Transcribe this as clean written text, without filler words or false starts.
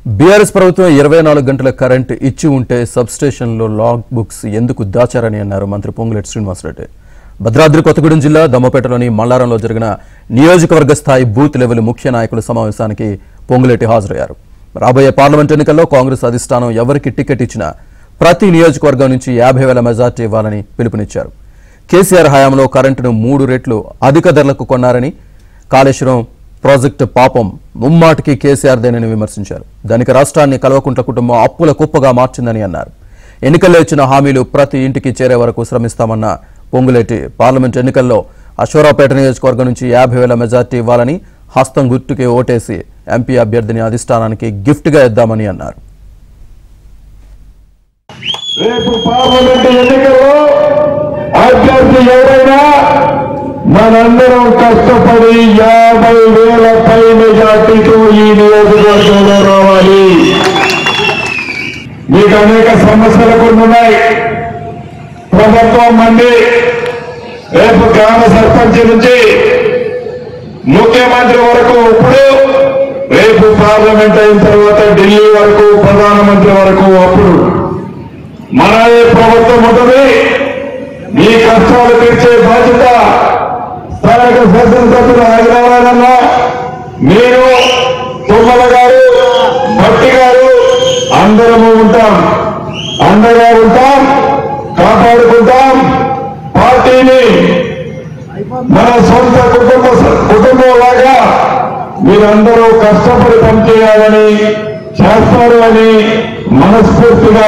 BRS ప్రభుత్వం 24 గంటల current ఇచ్చి ఉంటే సబ్స్టేషన్లో లాగ్ బుక్స్ ఎందుకు దాచారని అన్నారు మంత్రి పొంగులేటి శ్రీనివాసరెడ్డి. భద్రాద్రి కొత్తగూడెం జిల్లా దమ్మపేటలోని మల్లారంలో జరిగిన నియోజకవర్గ స్థాయి బూత్ లెవెల్ ముఖ్య నాయకుల సమావేశానికి పొంగులేటి హాజరయ్యారు. రాబోయే పార్లమెంట్ ఎన్నికల్లో కాంగ్రెస్ అధిష్టానం ఎవరికి టికెట్ ఇచ్చినా ప్రతి నియోజకవర్గం నుంచి 50,000 మెజార్టీ ఇవ్వాలని పిలుపునిచ్చారు. కేసీఆర్ హయాంలో కరెంటును 3 రెట్లు అధిక ధరలకు కొన్నారని, కాళేశ్వరం ప్రాజెక్టు పాపం ముమ్మాటికి కేసీఆర్ దేనిని విమర్శించారు. దానికి రాష్ట్రాన్ని కల్వకుంట్ల కుటుంబం అప్పుల కుప్పగా మార్చిందని అన్నారు. ఎన్నికల్లో ఇచ్చిన హామీలు ప్రతి ఇంటికి చేరే వరకు శ్రమిస్తామన్న పొంగులేటి పార్లమెంట్ ఎన్నికల్లో అశ్వరావుపేట నియోజకవర్గం నుంచి 50,000 మెజార్టీ ఇవ్వాలని, హస్తం గుర్తుకి ఓటేసి ఎంపీ అభ్యర్థిని అధిష్టానానికి గిఫ్ట్గా ఇద్దామని అన్నారు. రేపు పార్లమెంట్ ఎన్నికల్లో అభ్యర్థి ఎవరైనా మనందరం కష్టపడి 50,000 పై మెజార్టీతో ఈ నియోజకవర్గంలో రావాలి. మీకు అనేక సమస్యలు కొన్ని ఉన్నాయి. ప్రభుత్వం మంది రేపు గ్రామ సర్పంచ్ నుంచి ముఖ్యమంత్రి వరకు, ఇప్పుడు రేపు పార్లమెంట్ అయిన తర్వాత ఢిల్లీ వరకు ప్రధానమంత్రి వరకు అప్పుడు మనదే ప్రభుత్వం ఉంటుంది. మీ కష్టాలు తీర్చే బాధ్యత స్థానిక శాసనసభ్యులు హైదరాబాద్ అన్న మీరు, తుమ్మల గారు, భట్టి గారు అందరము ఉంటాం, అండగా ఉంటాం, కాపాడుకుంటాం. పార్టీని మన సొంత కుటుంబం లాగా మీరందరూ కష్టపడి పనిచేయాలని, చేస్తారు అని మనస్ఫూర్తిగా